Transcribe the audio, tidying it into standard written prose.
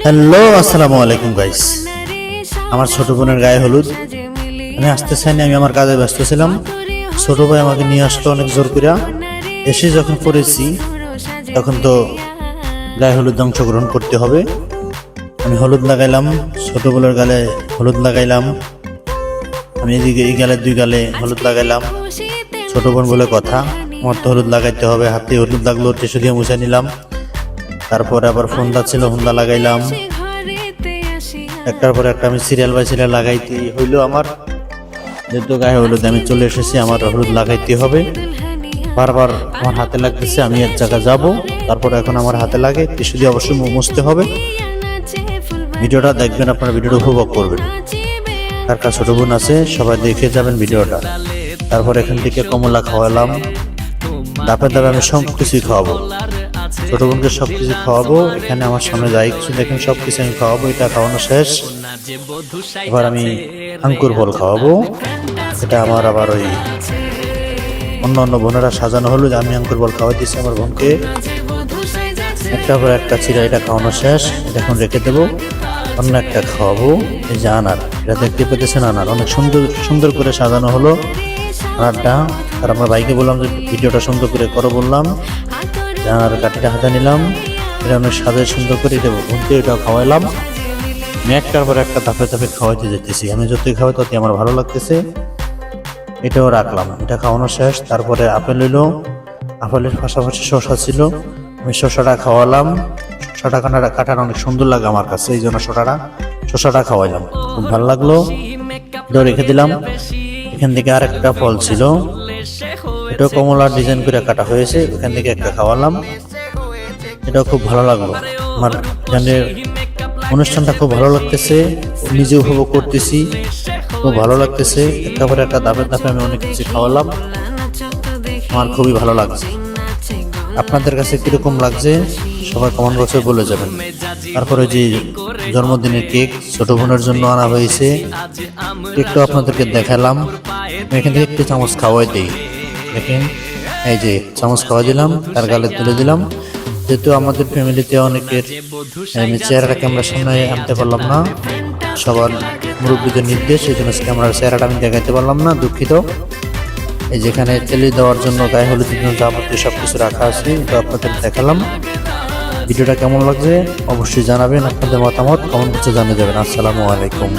Hello, আসসালামু আলাইকুম guys. আমার ছোট বোনের গায়ে হলুদ। আমি আসতে চাইনি, আমি আমার কাজে ব্যস্ত ছিলাম। ছোট ভাই আমাকে নিয়ে আসলো অনেক জোর করে। এসে যখন পড়েছি তখন তো গায়ে হলুদ অংশগ্রহণ করতে হবে। আমি হলুদ লাগাইলাম, ছোট বোনের গালে হলুদ লাগাইলাম। আমি এদিকে এই গালে দুই গালে হলুদ লাগাইলাম। ছোট বোন বলে কথা, আমার তো হলুদ লাগাইতে হবে। হাতে হলুদ লাগলো, টিস্যু দিয়ে মুছে নিলাম। তারপরে আবার ফোনটা ছিল, ফোনটা লাগাইলাম। একটার পর একটা আমি সিরিয়াল বাই সিরিয়াল লাগাইতে হইলো। আমার যেহেতু গায়ে হলুদ আমি চলে এসেছি, আমার হলুদ লাগাইতে হবে। বারবার আমার হাতে লাগতেছে, আমি এক জায়গায় যাব, তারপরে এখন আমার হাতে লাগে, টিস্যু দিয়ে অবশ্যই মুছতে হবে। ভিডিওটা দেখবেন, আপনারা ভিডিওটা উপভোগ করবেন। কার কার ছোট বোন আছে সবাই দেখে যাবেন ভিডিওটা। তারপর এখান থেকে কমলা খাওয়ালাম, ধাপে ধাপে আমি সব কিছুই খাওয়াবো। ছোট বোনকে সবকিছু খাওয়াবো। এখানে আমার সামনে যাই কিছু দেখেন, সবকিছু আমি খাওয়াবো। এটা খাওয়ানো শেষ, এবার আমি আঙ্কুর ফল খাওয়াবো। এটা আমার আবার ওই অন্য অন্য বোনেরা সাজানো হলো যে আমি আঙ্কুর ফল খাওয়াই দিচ্ছি আমার বোনকে। একটা পর একটা ছিঁড়া, এটা খাওয়ানো শেষ, এটা এখন রেখে দেবো। অন্য একটা খাওয়াবো, এই যে আনার, এটা দেখতে পেতেছেন আনার, অনেক সুন্দর সুন্দর করে সাজানো হলো আনারটা। আর আমার ভাইকে বললাম যে ভিডিওটা সুন্দর করে করো, বললাম। আর কাঠিটা হাতে নিলাম, এটা অনেক সাজে সুন্দর করে দেবো বোনকে, এটাও খাওয়াইলাম। আমি একটার পর একটা ধাপে ধাপে খাওয়াইতে যেতেছি। আমি যতই খাওয়াই ততই আমার ভালো লাগতেছে। এটাও রাখলাম, এটা খাওয়ানো শেষ। তারপরে আপেল এলো, আপেলের পাশাপাশি শসা ছিল, আমি শসাটা খাওয়ালাম। শসাটা কাটাটা অনেক সুন্দর লাগে আমার কাছে, এই জন্য শসাটা খাওয়াইলাম, খুব ভালো লাগলো। এটাও রেখে দিলাম। এখান থেকে আরেকটা ফল ছিল, এটাও কমলার ডিজাইন করে কাটা হয়েছে, এখান থেকে একটা খাওয়ালাম। এটাও খুব ভালো লাগলো। আমার এখানে অনুষ্ঠানটা খুব ভালো লাগতেছে, নিজে উপভোগ করতেছি, খুব ভালো লাগতেছে। একটা পরে একটা ধাপে ধাপে আমি অনেক কিছু খাওয়ালাম, আমার খুবই ভালো লাগছে। আপনাদের কাছে কিরকম লাগছে সবাই কমেন্ট বক্সে বলে যাবেন। তারপরে যে জন্মদিনের কেক ছোট বোনের জন্য আনা হয়েছে, কেকটা আপনাদেরকে দেখালাম। এখান থেকে একটু চামচ খাওয়াই দিই, দেখেন এই যে চামচ খাওয়া দিলাম, তার গালে তুলে দিলাম। যেহেতু আমাদের ফ্যামিলিতে অনেকের চেহারাটা ক্যামেরার সামনে আনতে পারলাম না, সবার মুরব্বীদের নির্দেশ, এই জন্য ক্যামেরার চেহারাটা আমি দেখাইতে পারলাম না, দুঃখিত। এই যেখানে তেলে দেওয়ার জন্য গায়ে হলুদের জন্য যাবতীয় সব কিছু রাখা আছে, এটা আপনাদের দেখালাম। ভিডিওটা কেমন লাগছে অবশ্যই জানাবেন, আপনাদের মতামত কমেন্ট বক্সে জানিয়ে যাবেন। আসসালামু আলাইকুম।